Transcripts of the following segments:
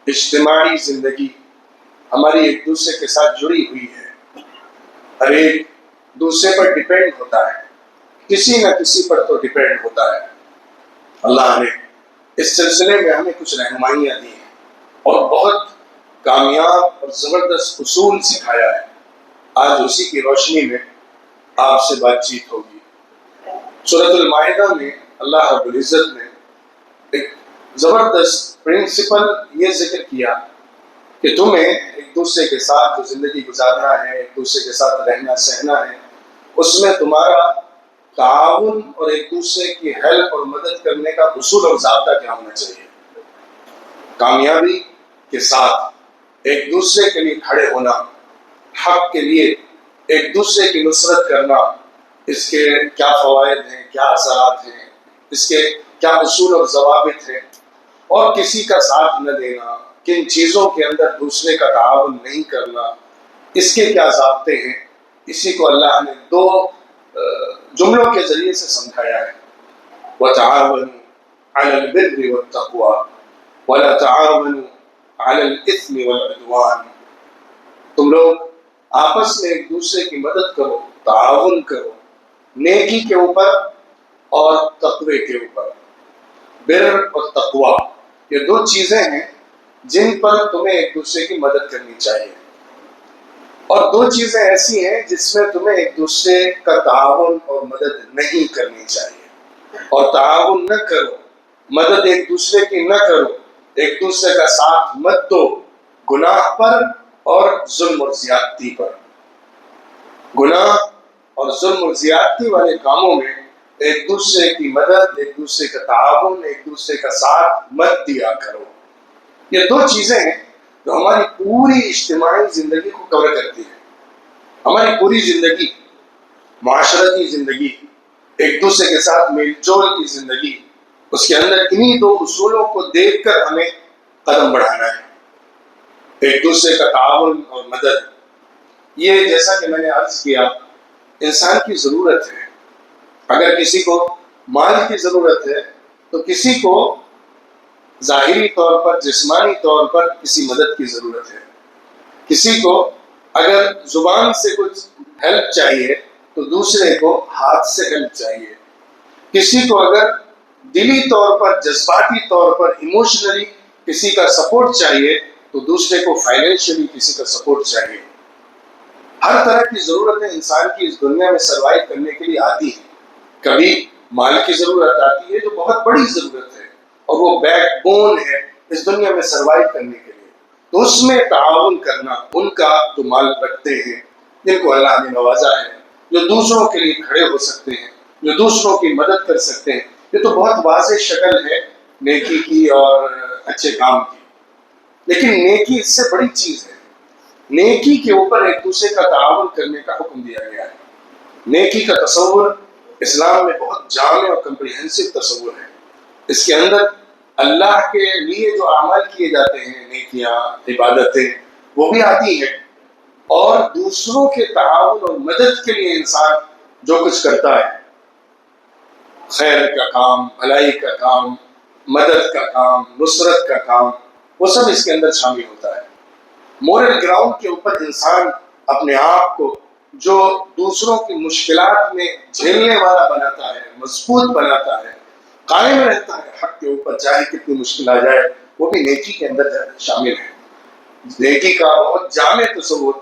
اجتماعی زندگی ہماری ایک دوسرے کے ساتھ جڑی ہوئی ہے، ہر ایک دوسرے پر ڈیپینڈ ہوتا ہے، کسی نہ کسی پر تو ڈیپینڈ ہوتا ہے۔ اللہ نے اس سلسلے میں ہمیں کچھ رہنمائیاں دی ہیں اور بہت کامیاب اور زبردست اصول سکھایا ہے۔ آج اسی کی روشنی میں آپ سے بات چیت ہوگی۔ سورۃ المائدہ میں اللہ رب العزت نے ایک زبردست پرنسپل یہ ذکر کیا کہ تمہیں ایک دوسرے کے ساتھ جو زندگی گزارنا ہے، ایک دوسرے کے ساتھ رہنا سہنا ہے، اس میں تمہارا تعاون اور ایک دوسرے کی ہیلپ اور مدد کرنے کا اصول اور ضابطہ کیا ہونا چاہیے۔ کامیابی کے ساتھ ایک دوسرے کے لیے کھڑے ہونا، حق کے لیے ایک دوسرے کی نصرت کرنا، اس کے کیا فوائد ہیں، کیا اثرات ہیں، اس کے کیا اصول اور ضوابط ہیں، اور کسی کا ساتھ نہ دینا، کن چیزوں کے اندر دوسرے کا تعاون نہیں کرنا، اس کے کیا ضابطے ہیں، اسی کو اللہ نے دو جملوں کے ذریعے سے سمجھایا ہے۔ وَتَعَاوَنُوا عَلَى الْبِرِّ وَالتَّقْوَى وَلَا تَعَاوَنُوا عَلَى الْإِثْمِ وَالْعُدْوَانِ۔ تم لوگ آپس میں ایک دوسرے کی مدد کرو، تعاون کرو، نیکی کے اوپر اور تقوی کے اوپر۔ بر اور تقوی یہ دو چیزیں ہیں جن پر تمہیں ایک دوسرے کی مدد کرنی چاہیے، اور دو چیزیں ایسی ہیں جس میں تمہیں ایک دوسرے کا تعاون اور مدد نہیں کرنی چاہیے۔ اور تعاون نہ کرو، مدد ایک دوسرے کی نہ کرو، ایک دوسرے کا ساتھ مت دو گناہ پر اور ظلم اور زیادتی پر۔ گناہ اور ظلم اور زیادتی والے کاموں میں ایک دوسرے کی مدد، ایک دوسرے کا تعاون، ایک دوسرے کا ساتھ مت دیا کرو۔ یہ دو چیزیں ہیں جو ہماری پوری اجتماعی زندگی کو کور کرتی ہیں۔ ہماری پوری زندگی، معاشرتی زندگی، ایک دوسرے کے ساتھ میل جول کی زندگی، اس کے اندر انہی دو اصولوں کو دیکھ کر ہمیں قدم بڑھانا ہے۔ ایک دوسرے کا تعاون اور مدد، یہ جیسا کہ میں نے عرض کیا، انسان کی ضرورت ہے۔ اگر کسی کو مال کی ضرورت ہے تو کسی کو ظاہری طور پر، جسمانی طور پر کسی مدد کی ضرورت ہے۔ کسی کو اگر زبان سے کچھ ہیلپ چاہیے تو دوسرے کو ہاتھ سے ہیلپ چاہیے۔ کسی کو اگر دلی طور پر، جذباتی طور پر، ایموشنلی کسی کا سپورٹ چاہیے تو دوسرے کو فائنینشلی کسی کا سپورٹ چاہیے۔ ہر طرح کی ضرورتیں انسان کی اس دنیا میں سروائیو کرنے کے لیے آتی ہیں۔ کبھی مال کی ضرورت آتی ہے جو بہت بڑی ضرورت ہے اور وہ بیک بون ہے اس دنیا میں سروائیو کرنے کے لیے، تو اس میں تعاون کرنا، ان کا جو مال رکھتے ہیں، جن کو اللہ نے نوازا ہے، جو دوسروں کے لیے کھڑے ہو سکتے ہیں، جو دوسروں کی مدد کر سکتے ہیں، یہ تو بہت واضح شکل ہے نیکی کی اور اچھے کام کی۔ لیکن نیکی اس سے بڑی چیز ہے۔ نیکی کے اوپر ایک دوسرے کا تعاون کرنے کا حکم دیا گیا ہے۔ نیکی کا تصور اسلام میں بہت جامع اور کمپریہنسو تصور ہے۔ اس کے اندر اللہ کے لیے جو اعمال کیے جاتے ہیں، نیکیاں، عبادتیں، وہ بھی آتی ہیں، اور دوسروں کے تعاون اور مدد کے لیے انسان جو کچھ کرتا ہے، خیر کا کام، بھلائی کا کام، مدد کا کام، نصرت کا کام، وہ سب اس کے اندر شامل ہوتا ہے۔ مورل گراؤنڈ کے اوپر انسان اپنے آپ کو جو دوسروں کی مشکلات میں جھیلنے والا بناتا ہے، مضبوط بناتا ہے، قائم رہتا ہے حق کے اوپر، چاہے کتنی مشکل آ جائے، وہ بھی نیکی کے اندر شامل ہے۔ نیکی کا بہت جامع تصور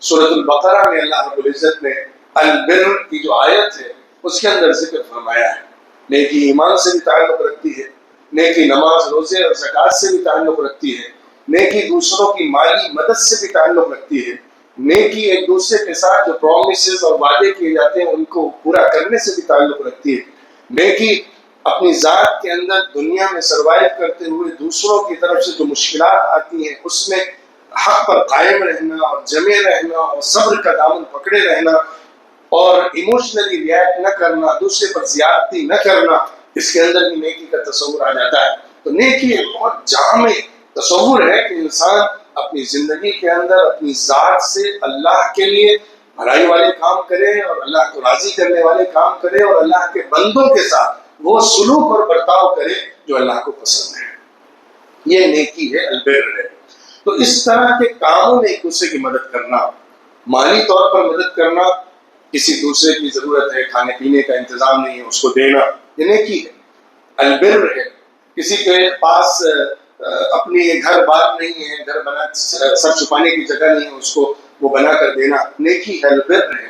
سورۃ البقرہ میں اللہ رب العزت نے البر کی جو آیت ہے اس کے اندر ذکر فرمایا ہے۔ نیکی ایمان سے بھی تعلق رکھتی ہے، نیکی نماز، روزے اور زکوٰۃ سے بھی تعلق رکھتی ہے، نیکی دوسروں کی مالی مدد سے بھی تعلق رکھتی ہے، نیکی ایک دوسرے کے ساتھ جو پرومسز اور وعدے کیے جاتے ہیں ان کو پورا کرنے سے بھی تعلق رکھتی ہے، نیکی اپنی ذات کے اندر دنیا میں سروائیو کرتے ہوئے دوسروں کی طرف سے جو مشکلات آتی ہیں اس میں حق پر قائم رہنا اور جمے رہنا اور صبر کا دامن پکڑے رہنا اور ایموشنلی ریئیکٹ نہ کرنا، دوسرے پر زیادتی نہ کرنا، اس کے اندر بھی نیکی کا تصور آ جاتا ہے۔ تو نیکی ایک بہت جامع تصور ہے کہ انسان اپنی زندگی کے اندر اپنی ذات سے اللہ کے لیے بھلائی والے کام کرے اور اللہ کو راضی کرنے والے کام کرے اور اللہ کے بندوں کے ساتھ وہ سلوک اور برتاؤ کرے جو اللہ کو پسند ہے۔ یہ نیکی ہے، البر ہے۔ تو اس طرح کے کاموں میں ایک دوسرے کی مدد کرنا، مالی طور پر مدد کرنا، کسی دوسرے کی ضرورت ہے، کھانے پینے کا انتظام نہیں ہے، اس کو دینا، یہ نیکی ہے، البر ہے۔ کسی کے پاس اپنی گھر بار نہیں ہے، گھر بنا سر چھپانے کی جگہ نہیں ہے، اس کو وہ بنا کر دینا نیکی ہے، البر ہے۔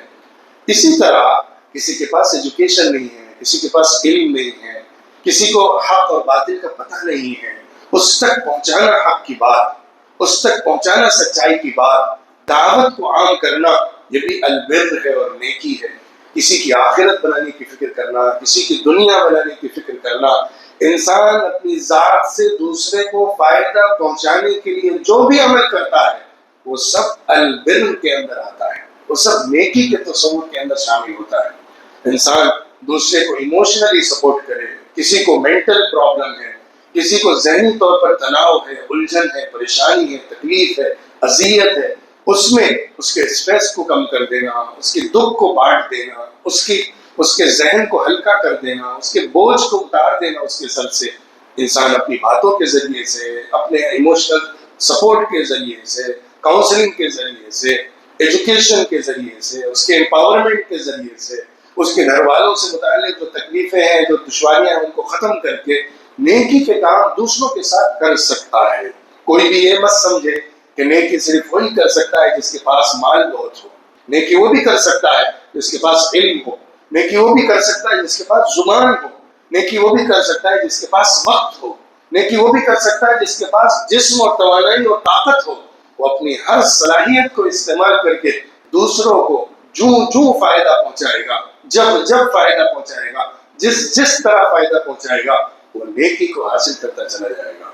اسی طرح کسی کے پاس ایجوکیشن نہیں ہے، کسی کے پاس علم نہیں ہے، کسی کو حق اور باطل کا پتہ نہیں ہے، اس تک پہنچانا حق کی بات، اس تک پہنچانا سچائی کی بات، دعوت کو عام کرنا، یہ بھی البر ہے اور نیکی ہے۔ کسی کی آخرت بنانے کی فکر کرنا، کسی کی دنیا بنانے کی فکر کرنا، انسان اپنی ذات سے دوسرے کو فائدہ پہنچانے کے لیے جو بھی عمل کرتا ہے وہ سب البر کے اندر آتا ہے، وہ سب نیکی کے تصور کے اندر شامل ہوتا ہے۔ انسان دوسرے کو ایموشنلی سپورٹ کرے، کسی کو مینٹل پرابلم ہے، کسی کو ذہنی طور پر تناؤ ہے، الجھن ہے، پریشانی ہے، تکلیف ہے، اذیت ہے، اس میں اس کے اسٹریس کو کم کر دینا، اس کے دکھ کو بانٹ دینا، اس کے ذہن کو ہلکا کر دینا، اس کے بوجھ کو اتار دینا اس کے سر سے، انسان اپنی باتوں کے ذریعے سے، اپنے ایموشنل سپورٹ کے ذریعے سے، کاؤنسلنگ کے ذریعے سے، ایجوکیشن کے ذریعے سے، اس کے امپاورمنٹ کے ذریعے سے، اس کے گھر والوں سے متعلق جو تکلیفیں ہیں، جو دشواریاں ہیں، ان کو ختم کر کے نیکی کے کام دوسروں کے ساتھ کر سکتا ہے۔ کوئی بھی یہ مت سمجھے کہ نیکی صرف وہی کر سکتا ہے جس کے پاس مال بہت ہو، نیکی وہ بھی کر سکتا ہے جس کے پاس علم ہو، نیکی وہ بھی کر سکتا ہے جس کے پاس زبان ہو، نیکی وہ بھی کر سکتا ہے جس کے پاس وقت ہو، نیکی وہ بھی کر سکتا ہے جس کے پاس جسم اور توانائی اور طاقت ہو۔ وہ اپنی ہر صلاحیت کو استعمال کر کے دوسروں کو جو فائدہ پہنچائے گا، جب فائدہ پہنچائے گا، جس طرح فائدہ پہنچائے گا، وہ نیکی کو حاصل کرتا چلا جائے گا۔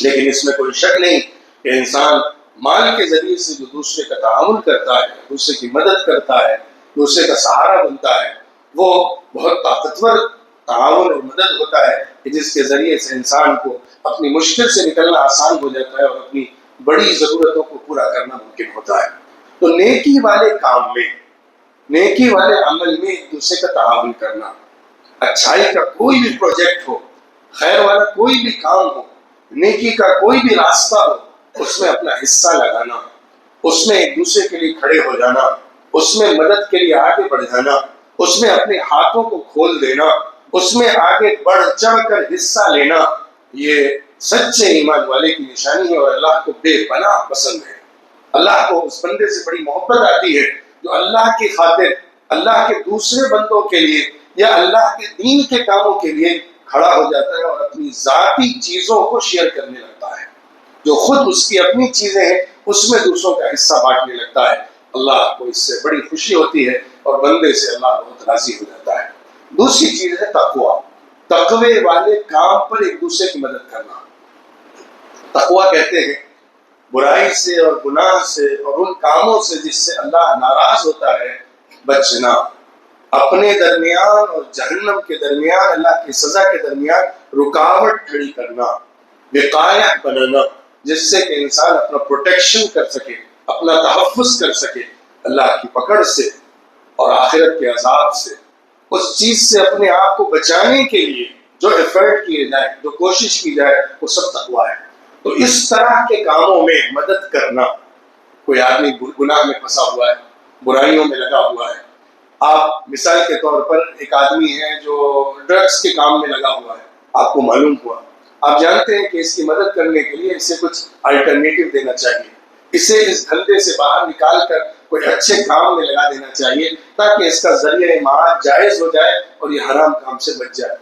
لیکن اس میں کوئی شک نہیں کہ انسان مال کے ذریعے سے جو دوسرے کا تعاون کرتا ہے، دوسرے کی مدد کرتا ہے، دوسرے کا سہارا بنتا ہے، وہ بہت طاقتور تعاون اور مدد ہوتا ہے کہ جس کے ذریعے سے انسان کو اپنی مشکل سے نکلنا آسان ہو جاتا ہے اور اپنی بڑی ضرورتوں کو پورا کرنا ممکن ہوتا ہے۔ تو نیکی والے کام میں، نیکی والے عمل میں ایک دوسرے کا تعاون کرنا، اچھائی کا کوئی بھی پروجیکٹ ہو، خیر والا کوئی بھی کام ہو، نیکی کا کوئی بھی راستہ ہو، اس میں اپنا حصہ لگانا، اس میں ایک دوسرے کے لیے کھڑے ہو جانا، اس میں مدد کے لیے آگے بڑھ جانا، اس میں اپنے ہاتھوں کو کھول دینا، اس میں آگے بڑھ چڑھ کر حصہ لینا، یہ سچے ایمان والے کی نشانی ہے اور اللہ کو بے پناہ پسند ہے۔ اللہ کو اس بندے سے بڑی محبت آتی ہے جو اللہ کی خاطر، اللہ کے دوسرے بندوں کے لیے یا اللہ کے دین کے کاموں کے لیے کھڑا ہو جاتا ہے اور اپنی ذاتی چیزوں کو شیئر کرنے لگتا ہے۔ جو خود اس کی اپنی چیزیں ہیں اس میں دوسروں کا حصہ بانٹنے لگتا ہے، اللہ کو اس سے بڑی خوشی ہوتی ہے اور بندے سے اللہ بہت راضی ہو جاتا ہے۔ دوسری چیز ہے تقویٰ، تقوی والے کام پر ایک دوسرے کی مدد کرنا۔ تقویٰ کہتے ہیں برائی سے اور گناہ سے اور ان کاموں سے جس سے اللہ ناراض ہوتا ہے بچنا، اپنے درمیان اور جہنم کے درمیان، اللہ کی سزا کے درمیان رکاوٹ کھڑی کرنا، وقایہ بنانا، جس سے کہ انسان اپنا پروٹیکشن کر سکے، اپنا تحفظ کر سکے اللہ کی پکڑ سے اور آخرت کے عذاب سے۔ اس چیز سے اپنے آپ کو بچانے کے لیے جو ایفرٹ کیے جائے، جو کوشش کی جائے، وہ سب تقویٰ ہے۔ تو اس طرح کے کاموں میں مدد کرنا، کوئی آدمی گناہ میں پھنسا ہوا ہے، برائیوں میں لگا ہوا ہے، آپ مثال کے طور پر ایک آدمی ہے جو ڈرگس کے کام میں لگا ہوا ہے، آپ کو معلوم ہوا، آپ جانتے ہیں کہ اس کی مدد کرنے کے لیے اسے کچھ الٹرنیٹو دینا چاہیے، اسے اس دھندے سے باہر نکال کر کوئی اچھے کام میں لگا دینا چاہیے تاکہ اس کا ذریعہ معاش جائز ہو جائے اور یہ حرام کام سے بچ جائے۔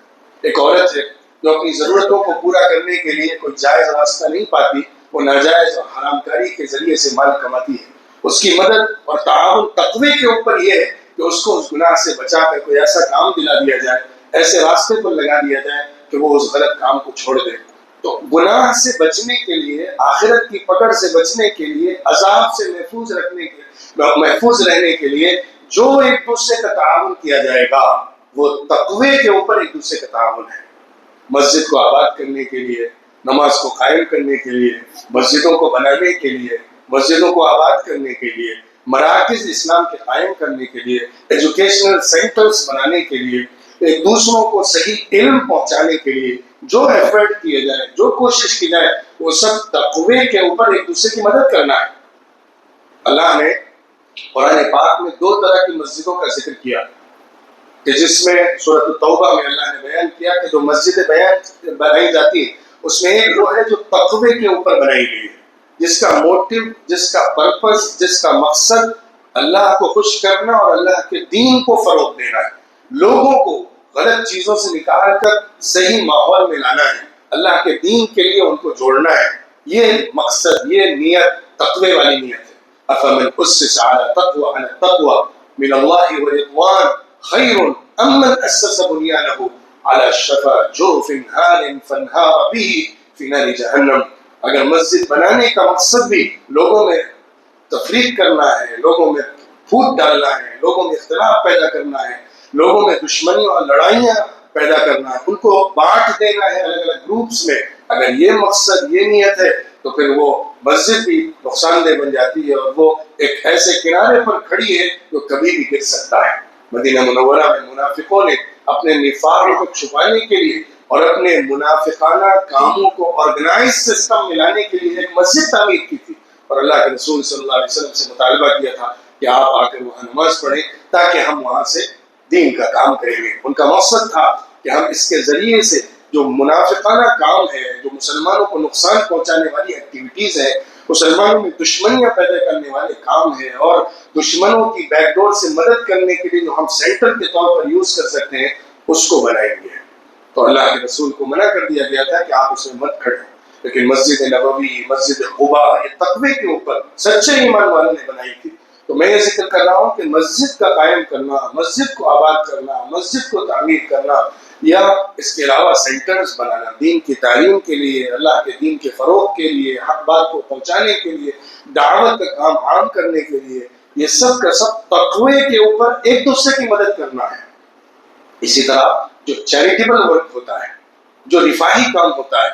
ایک عورت ہے جو اپنی ضرورتوں کو پورا کرنے کے لیے کوئی جائز راستہ نہیں پاتی، وہ ناجائز اور حرام کاری کے ذریعے سے مال کماتی ہے، اس کی مدد اور تعاون تقوی کے اوپر یہ ہے کہ اس کو اس گناہ سے بچا کر کوئی ایسا کام دلا دیا جائے، ایسے راستے پر لگا دیا جائے کہ وہ اس غلط کام کو چھوڑ دے۔ تو گناہ سے بچنے کے لیے، آخرت کی پکڑ سے بچنے کے لیے، عذاب سے محفوظ رہنے کے لیے جو ایک دوسرے کا تعاون کیا جائے گا وہ تقوی کے اوپر ایک دوسرے کا تعاون ہے۔ مسجد کو آباد کرنے کے لیے، نماز کو قائم کرنے کے لیے، مسجدوں کو بنانے کے لیے، مسجدوں کو آباد کرنے کے لیے، مراکز اسلام کے قائم کرنے کے لیے، ایجوکیشنل سینٹرز بنانے کے لیے، دوسروں کو صحیح علم پہنچانے کے لیے جو ایفرٹ کیے جائے، جو کوشش کی جائے، وہ سب تقوی کے اوپر ایک دوسرے کی مدد کرنا ہے۔ اللہ نے قرآن پاک میں 2 طرح کی مسجدوں کا ذکر کیا کہ جس میں سورۃ التوبہ میں اللہ نے بیان کیا کہ جو مسجدیں بنائی جاتی ہیں اس میں ایک وہ ہے جو تقوی کے اوپر بنائی گئی ہے، جس کا موٹو، جس کا پرپس، جس کا مقصد اللہ کو خوش کرنا اور اللہ کے دین کو فروغ دینا ہے، لوگوں کو غلط چیزوں سے نکال کر صحیح ماحول میں لانا ہے، اللہ کے دین کے لیے ان کو جوڑنا ہے۔ یہ مقصد، یہ نیت تقوی والی نیت ہے۔ افمن اسس علی تقوی من اللہ ورضوان خیر ام من اسس بنیانہ علی شفا جرف ہار فانہار بہ فی نار جہنم۔ اگر مسجد بنانے کا مقصد بھی لوگوں میں تفریق کرنا ہے، لوگوں میں پھوٹ ڈالنا ہے، لوگوں میں اختلاف پیدا کرنا ہے، لوگوں میں دشمنیوں اور لڑائیاں پیدا کرنا ہے، ان کو بانٹ دینا ہے الگ الگ گروپس میں، اگر یہ مقصد، یہ نیت ہے تو پھر وہ مسجد بھی نقصان دہ بن جاتی ہے اور وہ ایک ایسے کنارے پر کھڑی ہے جو کبھی بھی گر سکتا ہے۔ مدینہ منورہ میں منافقوں نے اپنے نفاق کو چھپانے کے لیے اور اپنے منافقانہ کاموں کو آرگنائز سسٹم میں لانے کے لیے ایک مسجد تعمیر کی تھی، اور اللہ کے رسول صلی اللہ علیہ وسلم سے مطالبہ کیا تھا کہ آپ آ کر وہاں نماز پڑھیں تاکہ ہم وہاں سے دین کا کام کریں گے۔ ان کا مقصد تھا کہ ہم اس کے ذریعے سے جو منافقانہ کام ہے، جو مسلمانوں کو نقصان پہنچانے والی ایکٹیویٹیز ہیں، مسلمانوں میں دشمنیاں پیدا کرنے والے کام ہیں اور دشمنوں کی بیک ڈور سے مدد کرنے کے لیے جو ہم سینٹر کے طور پر یوز کر سکتے ہیں اس کو بنائیں گے۔ تو اللہ کے رسول کو منع کر دیا گیا تھا کہ آپ اس میں مت کھڑے، لیکن مسجد نبوی، مسجد قباء یہ تقوی کے اوپر سچے ایمان والوں نے بنائی تھی۔ تو میں یہ ذکر کر رہا ہوں کہ مسجد کا قائم کرنا، مسجد کو آباد کرنا، مسجد کو تعمیر کرنا یا اس کے علاوہ سینٹرز بنانا دین کی تعلیم کے لیے، اللہ کے دین کے فروغ کے لیے، حق بات کو پہنچانے کے لیے، دعوت کا کام عام کرنے کے لیے، یہ سب کا سب تقوی کے اوپر ایک دوسرے کی مدد کرنا ہے۔ اسی طرح جو چیریٹیبل ورک ہوتا ہے، جو رفاہی کام ہوتا ہے،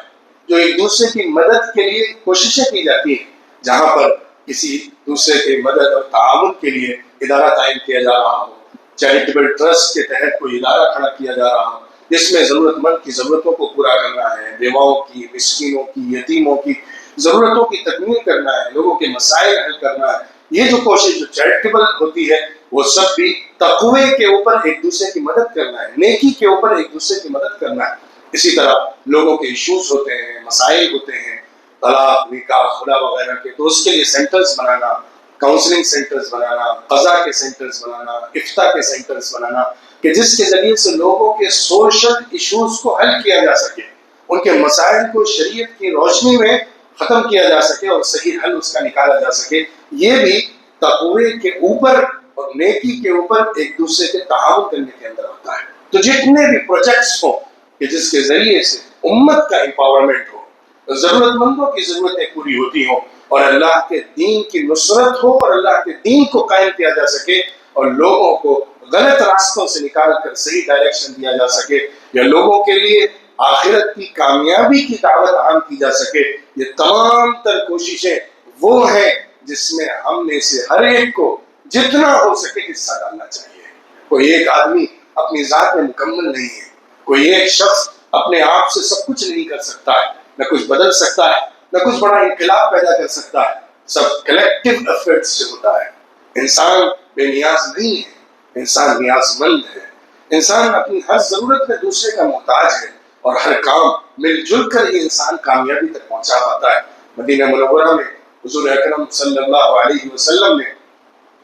جو ایک دوسرے کی مدد کے لیے کوششیں کی جاتی ہیں، جہاں پر کسی دوسرے کی مدد اور تعاون کے لیے ادارہ قائم کیا جا رہا ہو، چیریٹیبل ٹرسٹ کے تحت کوئی ادارہ کھڑا کیا جا رہا ہو جس میں ضرورت مند کی ضرورتوں کو پورا کرنا ہے، بیواؤں کی، مسکینوں کی، یتیموں کی ضرورتوں کی تکمیل کرنا ہے، لوگوں کے مسائل حل کرنا ہے، یہ جو کوشش جو چیریٹیبل ہوتی ہے وہ سب بھی تقوی کے اوپر ایک دوسرے کی مدد کرنا ہے، نیکی کے اوپر ایک دوسرے کی مدد کرنا ہے۔ اسی طرح لوگوں کے ایشوز ہوتے ہیں، مسائل ہوتے ہیں، طلاق، نکاح، خلا وغیرہ کے، تو اس کے لیے سینٹرز بنانا، کاؤنسلنگ سینٹرز بنانا، قضاء کے سینٹرز بنانا، افتاء کے سینٹرز بنانا کہ جس کے ذریعے سے لوگوں کے سوشل ایشوز کو حل کیا جا سکے، ان کے مسائل کو شریعت کی روشنی میں ختم کیا جا سکے اور صحیح حل اس کا نکالا جا سکے۔ یہ بھی تقوی کے اوپر اور نیکی کے اوپر ایک دوسرے کے تعاون کرنے کے اندر ہوتا ہے۔ تو جتنے بھی پروجیکٹس ہوں کہ جس کے ذریعے سے امت کا امپاورمنٹ ہو، ضرورت مندوں کی ضرورتیں پوری ہوتی ہوں اور اللہ کے دین کی نصرت ہو اور اللہ کے دین کو قائم کیا جا سکے اور لوگوں کو غلط راستوں سے نکال کر صحیح ڈائریکشن دیا جا سکے، یا لوگوں کے لیے آخرت کی کامیابی کی دعوت عام کی جا سکے، یہ تمام تر کوششیں وہ ہیں جس میں ہم میں سے ہر ایک کو جتنا ہو سکے حصہ ڈالنا چاہیے۔ کوئی ایک آدمی اپنی ذات میں مکمل نہیں ہے، کوئی ایک شخص اپنے آپ سے سب کچھ نہیں کر سکتا ہے، نہ کچھ بدل سکتا ہے، نہ کچھ بڑا انقلاب پیدا کر سکتا ہے، سب کلیکٹیو ایفرٹ سے ہوتا ہے۔ انسان بے نیاز نہیں ہے، انسان نیاز مند ہے، انسان اپنی ہر ضرورت میں دوسرے کا محتاج ہے اور ہر کام مل جل کر یہ انسان کامیابی تک پہنچا پاتا ہے۔ مدینہ منورہ میں حضور اکرم صلی اللہ علیہ وسلم نے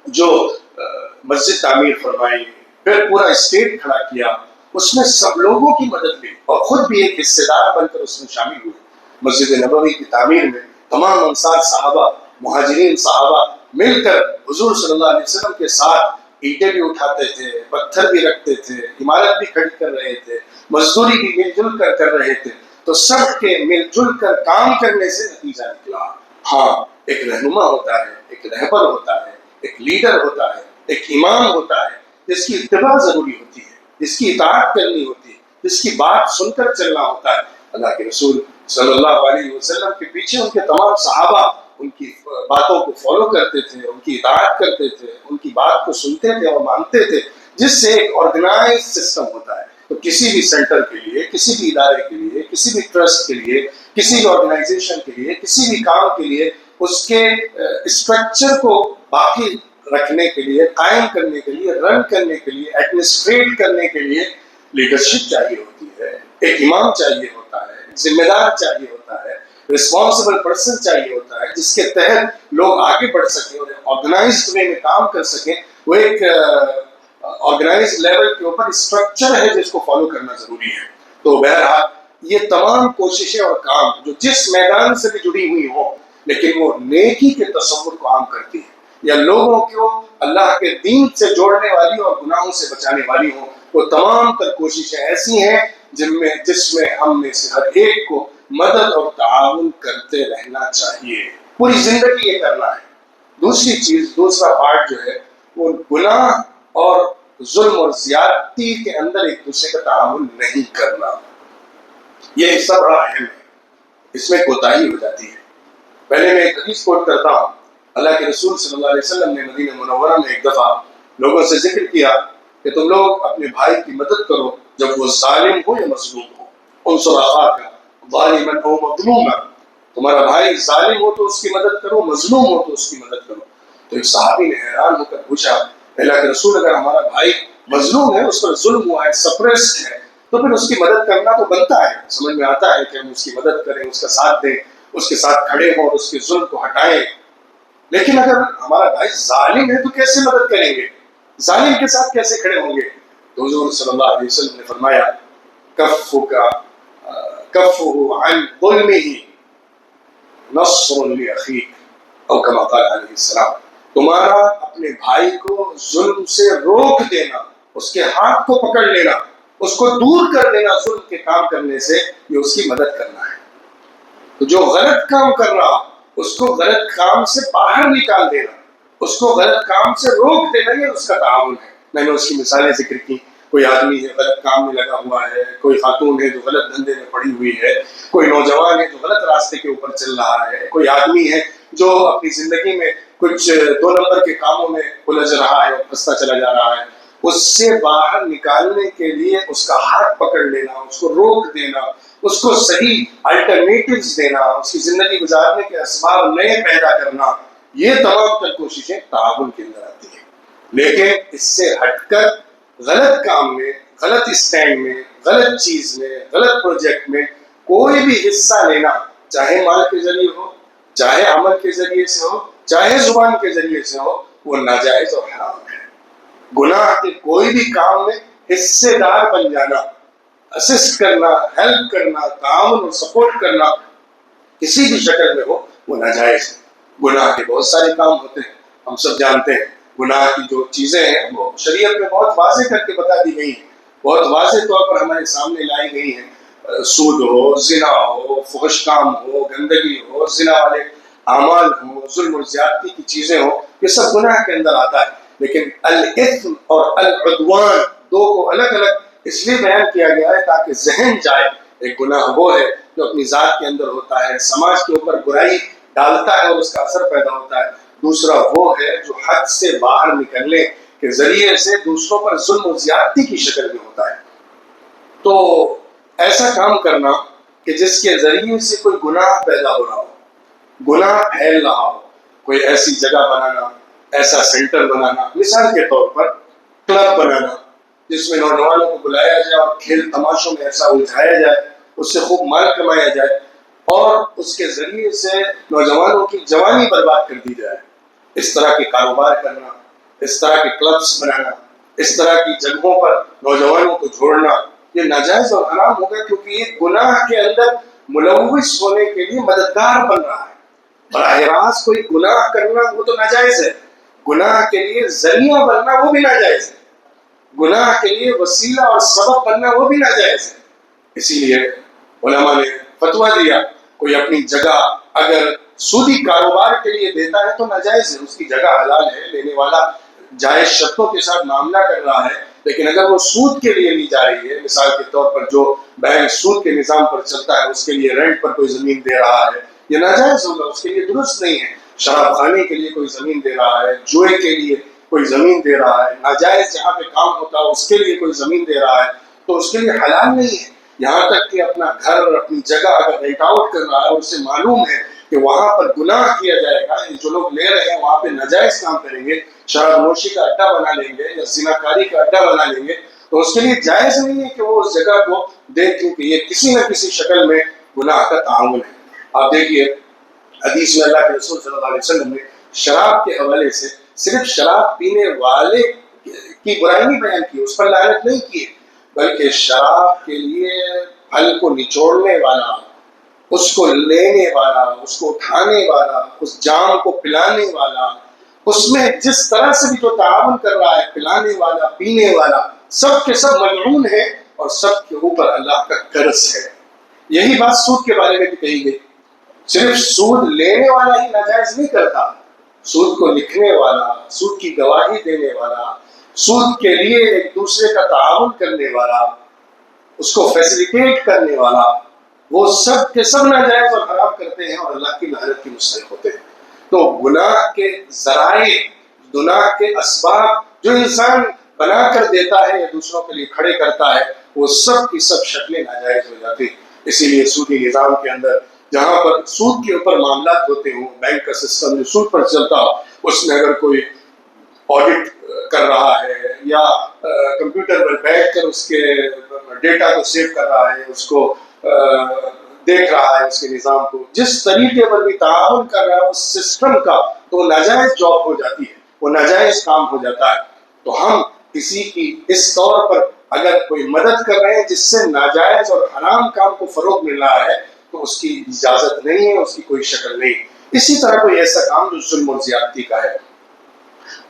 جو مسجد تعمیر فرمائی، پھر پورا اسٹیٹ کھڑا کیا، اس میں سب لوگوں کی مدد لی اور خود بھی ایک حصے دار بن کر اس میں شامل ہوئے۔ مسجد نبوی کی تعمیر میں تمام انصار صحابہ، مہاجرین صحابہ مل کر حضور صلی اللہ علیہ وسلم کے ساتھ اینٹیں بھی اٹھاتے تھے، پتھر بھی رکھتے تھے، عمارت بھی کھڑی کر رہے تھے، مزدوری بھی مل جل کر کر رہے تھے۔ تو سب کے مل جل کر کام کرنے سے نتیجہ نکلا۔ ہاں، ایک رہنما ہوتا ہے، ایک رہبر ہوتا ہے، ایک لیڈر ہوتا ہے، ایک امام ہوتا ہے جس کی اتباع ضروری ہوتی ہے، جس کی اطاعت کرنی ہوتی ہے، جس کی بات سن کر چلنا ہوتا ہے۔ اللہ کے رسول صلی اللہ علیہ وسلم کے پیچھے ان کے تمام صحابہ ان کی باتوں کو فالو کرتے تھے، ان کی اطاعت کرتے تھے، ان کی بات کو سنتے تھے اور مانتے تھے، جس سے ایک آرگنائز سسٹم ہوتا ہے۔ تو کسی بھی سینٹر کے لیے، کسی بھی ادارے کے لیے، کسی بھی ٹرسٹ کے لیے کسی بھی آرگنائزیشن کے لیے، کسی بھی کام کے لیے اس کے اسٹرکچر کو باقی رکھنے کے لیے، قائم کرنے کے لیے، رن کرنے کے لیے، ایڈمنسٹریٹ کرنے کے لیے لیڈرشپ چاہیے ہوتی ہے، ایک امام چاہیے ہوتا ہے، ایک ذمہ دار چاہیے ہوتا ہے، رسپانسبل پرسن چاہیے ہوتا ہے، جس کے تحت لوگ آگے بڑھ سکیں اور آرگنائزڈ وے میں کام کر سکیں۔ وہ ایک آرگنائز لیول کے اوپر اسٹرکچر ہے جس کو فالو کرنا ضروری ہے۔ تو بہرحال یہ تمام کوششیں اور کام جو جس میدان سے بھی جڑی ہوئی ہوں لیکن وہ نیکی کے تصور کو عام کرتی ہے یا لوگوں کو اللہ کے دین سے جوڑنے والی اور گناہوں سے بچانے والی ہوں، وہ تمام تر کوششیں ایسی ہیں جس میں ہم میں سے ہر ایک کو مدد اور تعاون کرتے رہنا چاہیے، پوری زندگی یہ کرنا ہے۔ دوسری چیز، دوسرا پارٹ جو ہے وہ گناہ اور ظلم اور زیادتی کے اندر ایک دوسرے کا تعاون نہیں کرنا۔ یہ حصہ بڑا اہم ہے، اس میں کوتاہی ہو جاتی ہے۔ پہلے میں ایک حدیث کوٹ کرتا ہوں، اللہ کے رسول صلی اللہ علیہ وسلم نے مدینہ منورہ میں ایک دفعہ لوگوں سے ذکر کیا کہ تم لوگ اپنے بھائی کی مدد کرو جب وہ ظالم ہو یا مظلوم ہو، انصر اخاک ظالما او مظلوما، تمہارا بھائی ظالم ہو تو اس کی مدد کرو، مظلوم ہو تو اس کی مدد کرو۔ تو ایک صحابی نے حیران ہو کر پوچھا، اللہ کے رسول اگر ہمارا بھائی مظلوم ہے، اس پر ظلم ہوا ہے، سپریسڈ ہے، تو پھر اس کی مدد کرنا تو بنتا ہے، سمجھ میں آتا ہے کہ ہم اس کی مدد کریں، اس کا ساتھ دیں، اس کے ساتھ کھڑے ہوں اور اس کے ظلم کو ہٹائیں۔ لیکن اگر ہمارا بھائی ظالم ہے تو کیسے مدد کریں گے، ظالم کے ساتھ کیسے کھڑے ہوں گے؟ تو حضور صلی اللہ علیہ وسلم نے فرمایا، کفہ عن ظلمہ نصر لأخیک، او کما قال علیہ السلام، تمہارا اپنے بھائی کو ظلم سے روک دینا، اس کے ہاتھ کو پکڑ لینا، اس کو دور کر دینا ظلم کے کام کرنے سے، یہ اس کی مدد کرنا ہے۔ تو جو غلط کام کر رہا اس کو غلط کام سے باہر نکال دینا، اس کو غلط کام سے روک دینا، یہ اس کا تعاون ہے۔ میں نے اس کی مثالیں ذکر کی، کوئی آدمی ہے غلط کام میں لگا ہوا ہے، کوئی خاتون ہے جو غلط دھندے میں پڑی ہوئی ہے، کوئی نوجوان ہے جو غلط راستے کے اوپر چل رہا ہے، کوئی آدمی ہے جو اپنی زندگی میں کچھ 2 نمبر کے کاموں میں الجھ رہا ہے اور پھنستا چلا جا رہا ہے، اس سے باہر نکالنے کے لیے اس کا ہاتھ پکڑ لینا، اس کو روک دینا، اس کو صحیح الٹرنیٹیوز دینا، اس کی زندگی گزارنے کے اسباب نئے پیدا کرنا، یہ تمام تر کوششیں تعاون کے اندر آتی ہیں۔ لیکن اس سے ہٹ کر غلط کام میں، غلط اسٹینڈ میں، غلط چیز میں، غلط پروجیکٹ میں کوئی بھی حصہ لینا، چاہے مال کے ذریعے ہو، چاہے عمل کے ذریعے سے ہو، چاہے زبان کے ذریعے سے ہو، وہ ناجائز اور حرام ہے۔ گناہ کے کوئی بھی کام میں حصے دار بن جانا، اسسٹ کرنا، ہیلپ کرنا، تعاون اور سپورٹ کرنا کسی بھی شکل میں ہو، وہ ناجائز ہے۔ گناہ کے بہت سارے کام ہوتے ہیں، ہم سب جانتے ہیں۔ گناہ کی جو چیزیں ہیں وہ شریعت میں بہت واضح کر کے بتا دی گئی ہیں، بہت واضح طور پر ہمارے سامنے لائی گئی ہیں۔ سود ہو، زنا ہو، فحش کام ہو، گندگی ہو، زنا والے اعمال ہوں، ظلم اور زیادتی کی چیزیں ہوں، یہ سب گناہ کے اندر آتا ہے۔ لیکن الاثم اور العدوان دو کو الگ الگ اس لیے بیان کیا گیا ہے تاکہ ذہن جائے۔ ایک گناہ وہ ہے جو اپنی ذات کے اندر ہوتا ہے، سماج کے اوپر برائی ڈالتا ہے اور اس کا اثر پیدا ہوتا ہے۔ دوسرا وہ ہے جو حد سے باہر نکلنے کے ذریعے سے دوسروں پر ظلم و زیادتی کی شکل میں ہوتا ہے۔ تو ایسا کام کرنا کہ جس کے ذریعے سے کوئی گناہ پیدا ہو رہا ہو، گناہ پھیل رہا ہو، کوئی ایسی جگہ بنانا، ایسا سینٹر بنانا، مثال کے طور پر کلب بنانا جس میں نوجوانوں کو بلایا جائے اور کھیل تماشوں میں ایسا الجھایا جائے، اس سے خوب مال کمایا جائے اور اس کے ذریعے سے نوجوانوں کی جوانی برباد کر دی جائے۔ اس طرح کے کاروبار کرنا، اس طرح کے کلبس بنانا، اس طرح کی جگہوں پر نوجوانوں کو جوڑنا، یہ ناجائز اور حرام ہوگا، کیونکہ یہ گناہ کے اندر ملوث ہونے کے لیے مددگار بن رہا ہے۔ براہ راست کوئی گناہ کرنا وہ تو ناجائز ہے، گناہ کے لیے ذریعہ بننا وہ بھی ناجائز ہے، گناہ کے لیے وسیلہ اور سبب بننا وہ بھی ناجائز ہے۔ اسی لیے علماء نے فتویٰ دیا، کوئی اپنی جگہ اگر سودی کاروبار کے لیے دیتا ہے تو ناجائز ہے، اس کی جگہ حلال ہے، لینے والا جائز شرطوں کے ساتھ معاملہ کر رہا ہے، لیکن اگر وہ سود کے لیے لی جا رہی ہے، مثال کے طور پر جو بینک سود کے نظام پر چلتا ہے اس کے لیے رینٹ پر کوئی زمین دے رہا ہے، یہ ناجائز ہوگا، اس کے لیے درست نہیں ہے۔ شراب خانے کے لیے کوئی زمین دے رہا ہے، جوئے کے لیے کوئی زمین دے رہا ہے، ناجائز جہاں پہ کام ہوتا ہے اس کے لیے کوئی زمین دے رہا ہے، تو اس کے لیے حلال نہیں ہے۔ یہاں تک کہ اپنا گھر اپنی جگہ اگر رینٹ آؤٹ کر رہا ہے اور اسے معلوم ہے کہ وہاں پر گناہ کیا جائے گا، جو لوگ لے رہے ہیں وہاں پہ ناجائز کام کریں گے، شراب نوشی کا اڈا بنا لیں گے یا زناکاری کا اڈا بنا لیں گے، تو اس کے لیے جائز نہیں ہے کہ وہ اس جگہ کو دیکھ، کیونکہ یہ کسی نہ کسی شکل میں گناہ کا تعاون ہے۔ آپ دیکھیے حدیث میں اللہ کے رسول صلی اللہ علیہ وسلم نے شراب کے حوالے سے صرف شراب پینے والے کی برائی نہیں بیان کی، اس پر لعنت نہیں کی، بلکہ شراب کے لیے پھل کو نچوڑنے والا، اس کو لینے والا، اس کو اٹھانے والا، اس جام کو پلانے والا، اس میں جس طرح سے بھی جو تعاون کر رہا ہے، پلانے والا، پینے والا، سب کے سب ملعون ہے اور سب کے اوپر اللہ کا قرض ہے۔ یہی بات سود کے بارے میں بھی کہی گئی، صرف سود لینے والا ہی ناجائز نہیں کرتا، سود کو لکھنے والا، سود کی گواہی دینے والا، سود کے لیے ایک دوسرے کا تعاون کرنے والا، اس کو فیسیلیٹیٹ کرنے والا، وہ سب کے سب ناجائز اور حرام کرتے ہیں اور اللہ کی لعنت کی مستحق ہوتے ہیں۔ تو گناہ کے ذرائع، گناہ کے اسباب جو انسان بنا کر دیتا ہے یا دوسروں کے لیے کھڑے کرتا ہے، وہ سب کی سب شکلیں ناجائز ہو جاتی ہیں۔ اسی لیے سودی نظام کے اندر جہاں پر سود کے اوپر معاملات ہوتے ہوں، بینک کا سسٹم جو سود پر چلتا ہو، اس میں اگر کوئی آڈٹ کر رہا ہے یا کمپیوٹر پر بیٹھ کر اس کے ڈیٹا کو سیو کر رہا ہے، اس کو دیکھ رہا ہے، اس کے نظام کو جس طریقے پر بھی تعاون کر رہا ہے اس سسٹم کا، تو وہ ناجائز جاب ہو جاتی ہے، وہ ناجائز کام ہو جاتا ہے۔ تو ہم کسی کی اس طور پر اگر کوئی مدد کر رہے ہیں جس سے ناجائز اور حرام کام کو فروغ مل رہا ہے، تو اس کی اجازت نہیں ہے، اس کی کوئی شکل نہیں۔ اسی طرح کوئی ایسا کام جو ظلم اور زیادتی کا ہے،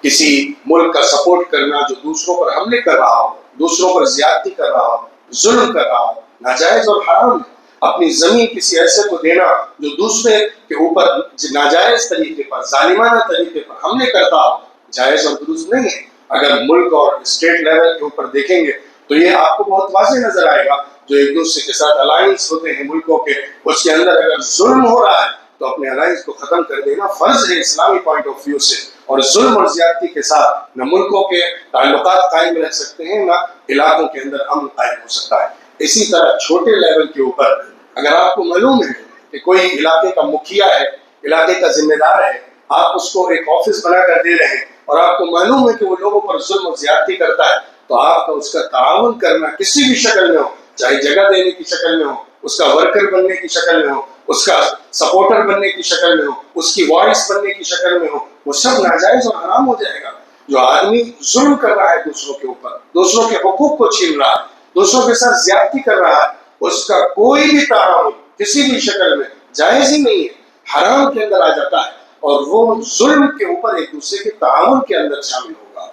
کسی ملک کا سپورٹ کرنا جو دوسروں پر حملے کر رہا ہو، دوسروں پر زیادتی کر رہا ہو، ظلم کر رہا ہو، ناجائز اور حرام ہے۔ اپنی زمین کسی ایسے کو دینا جو دوسرے کے اوپر ناجائز طریقے پر، ظالمانہ طریقے پر حملے کرتا ہو، جائز اور درست نہیں ہے۔ اگر ملک اور اسٹیٹ لیول کے اوپر دیکھیں گے تو یہ آپ کو بہت واضح نظر آئے گا، جو ایک دوسرے کے ساتھ الائنس ہوتے ہیں ملکوں کے، اس کے اندر اگر ظلم ہو رہا ہے تو اپنے الائنس کو ختم کر دینا فرض ہے اسلامی پوائنٹ آف ویو سے۔ اور ظلم اور زیادتی کے ساتھ نہ ملکوں کے تعلقات قائم رہ سکتے ہیں، نہ علاقوں کے اندر امن قائم ہو سکتا ہے۔ اسی طرح چھوٹے لیول کے اوپر اگر آپ کو معلوم ہے کہ کوئی علاقے کا مکھیا ہے، علاقے کا ذمہ دار ہے، آپ اس کو ایک آفس بنا کر دے رہے ہیں اور آپ کو معلوم ہے کہ وہ لوگوں پر ظلم اور زیادتی کرتا ہے، تو آپ کا اس کا تعاون کرنا کسی بھی شکل میں ہو، چاہے جگہ دینے کی شکل میں ہو، اس کا ورکر بننے کی شکل میں ہو، اس کا سپورٹر بننے کی شکل میں ہو، اس کی وائس بننے کی شکل میں ہو، وہ سب ناجائز اور حرام ہو جائے گا۔ جو آدمی ظلم کر رہا ہے دوسروں کے اوپر، دوسروں کے حقوق کو چھین رہا ہے، دوسروں کے ساتھ زیادتی کر رہا ہے، اس کا کوئی بھی تعاون کسی بھی شکل میں جائز ہی نہیں ہے، حرام کے اندر آ جاتا ہے، اور وہ ظلم کے اوپر ایک دوسرے کے تعاون کے اندر شامل ہوگا۔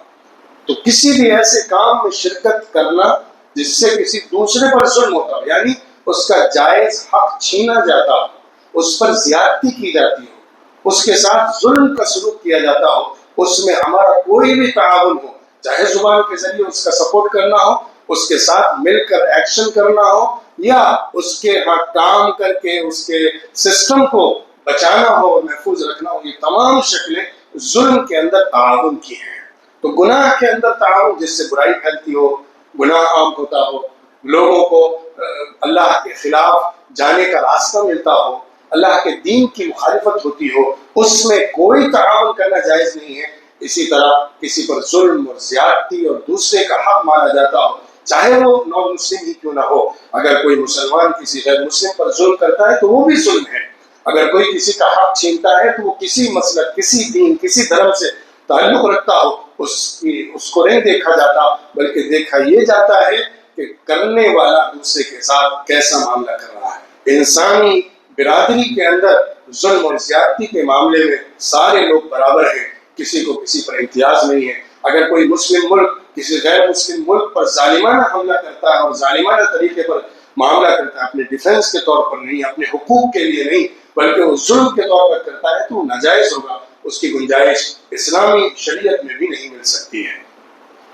تو کسی بھی ایسے کام میں شرکت کرنا جس سے کسی دوسرے پر ظلم ہوتا ہو، یعنی اس کا جائز حق چھینا جاتا ہو، اس پر زیادتی کی جاتی ہو، اس کے ساتھ ظلم کا سلوک کیا جاتا ہو، اس میں ہمارا کوئی بھی تعاون ہو، چاہے زبان کے ذریعے اس کا سپورٹ کرنا ہو، اس کے ساتھ مل کر ایکشن کرنا ہو، یا اس کے ہاں کام کر کے اس کے سسٹم کو بچانا ہو، محفوظ رکھنا ہو، یہ تمام شکلیں ظلم کے اندر تعاون کی ہیں۔ تو گناہ کے اندر تعاون جس سے برائی پھیلتی ہو، گناہ عام ہوتا ہو، لوگوں کو اللہ کے خلاف جانے کا راستہ ملتا ہو، اللہ کے دین کی مخالفت ہوتی ہو، اس میں کوئی تعاون کرنا جائز نہیں ہے۔ اسی طرح کسی پر ظلم اور زیادتی اور دوسرے کا حق مارا جاتا ہو، چاہے وہ نان مسلم ہی کیوں نہ ہو، اگر کوئی مسلمان کسی غیر مسلم پر ظلم کرتا ہے تو وہ بھی ظلم ہے۔ اگر کوئی کسی کا حق چھینتا ہے تو وہ کسی مسلک، کسی دین، کسی دھرم سے تعلق رکھتا ہو، اس کو نہیں دیکھا جاتا، بلکہ دیکھا یہ جاتا ہے کہ کرنے والا دوسرے کے ساتھ کیسا معاملہ کر رہا ہے۔ انسانی برادری کے اندر ظلم اور زیادتی کے معاملے میں سارے لوگ برابر ہیں، کسی کو کسی پر امتیاز نہیں ہے۔ اگر کوئی مسلم ملک کسی غیر مسلم ملک پر ظالمانہ حملہ کرتا ہے اور ظالمانہ طریقے پر معاملہ کرتا ہے، اپنے ڈیفنس کے طور پر نہیں، اپنے حقوق کے لیے نہیں، بلکہ وہ ظلم کے طور پر کرتا ہے، تو وہ ناجائز ہوگا، اس کی گنجائش اسلامی شریعت میں بھی نہیں مل سکتی ہے۔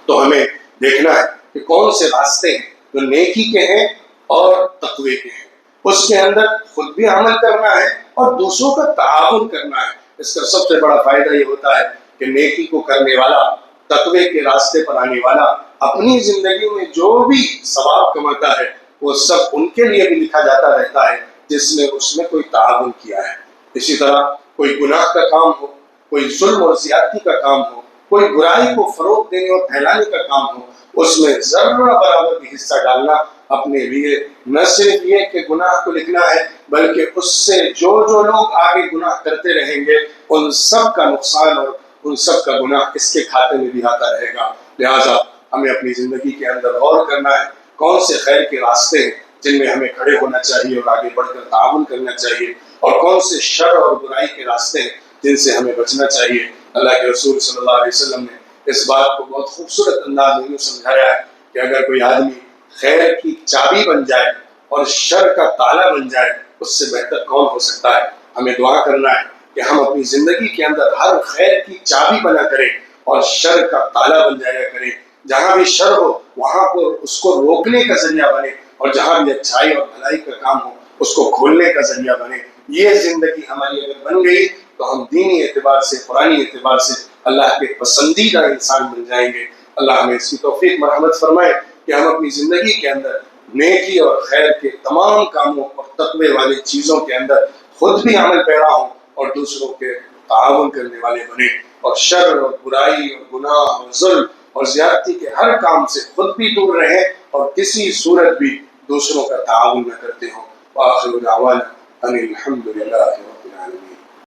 تو ہمیں دیکھنا ہے کہ کون سے راستے ہیں جو نیکی کے ہیں اور تقوی کے ہیں، اس کے اندر خود بھی عمل کرنا ہے اور دوسروں کا تعاون کرنا ہے۔ اس کا سب سے بڑا فائدہ یہ ہوتا ہے کہ نیکی کو کرنے والا، تقوی کے راستے پر آنے والا، اپنی زندگی میں جو بھی ثواب کماتا ہے وہ سب ان کے لیے بھی لکھا جاتا رہتا ہے جس نے اس میں کوئی تعاون کیا ہے۔ اسی طرح کوئی گناہ کا کام ہو، کوئی ظلم اور زیادتی کا کام ہو، کوئی برائی کو فروغ دینے اور پھیلانے کا کام ہو، اس میں ذرہ برابر بھی حصہ ڈالنا اپنے لیے نہ صرف یہ کہ گناہ کو لکھنا ہے، بلکہ اس سے جو لوگ آگے گناہ کرتے رہیں گے ان سب کا نقصان اور ان سب کا گناہ اس کے کھاتے میں بھی آتا رہے گا۔ لہٰذا ہمیں اپنی زندگی کے اندر غور کرنا ہے کون سے خیر کے راستے ہیں جن میں ہمیں کھڑے ہونا چاہیے اور آگے بڑھ کر تعاون کرنا چاہیے، اور کون سے شر اور برائی کے راستے ہیں جن سے ہمیں بچنا چاہیے۔ اللہ کے رسول صلی اللہ علیہ وسلم نے اس بات کو بہت خوبصورت انداز میں سمجھایا ہے کہ اگر کوئی آدمی خیر کی چابی بن جائے اور شر کا تالا بن جائے، اس سے بہتر کون ہو سکتا ہے۔ ہمیں دعا کرنا ہے کہ ہم اپنی زندگی کے اندر ہر خیر کی چابی بنا کریں اور شر کا تالا بن جایا کریں۔ جہاں بھی شر ہو وہاں پر اس کو روکنے کا ذریعہ بنے، اور جہاں بھی اچھائی اور بھلائی کا کام ہو اس کو کھولنے کا ذریعہ بنے۔ یہ زندگی ہماری اگر بن گئی تو ہم دینی اعتبار سے، قرآنی اعتبار سے اللہ کے پسندیدہ انسان بن جائیں گے۔ اللہ ہمیں اس کی توفیق مرحمت فرمائے کہ ہم اپنی زندگی کے اندر نیکی اور خیر کے تمام کاموں اور تقوی والی چیزوں کے اندر خود بھی عمل پیرا ہوں اور دوسروں کے تعاون کرنے والے بنے، اور شر اور برائی اور گناہ اور ظلم اور زیادتی کے ہر کام سے خود بھی دور رہیں اور کسی صورت بھی دوسروں کا تعاون نہ کرتے ہوں۔ وآخر دعوانا ان الحمد للہ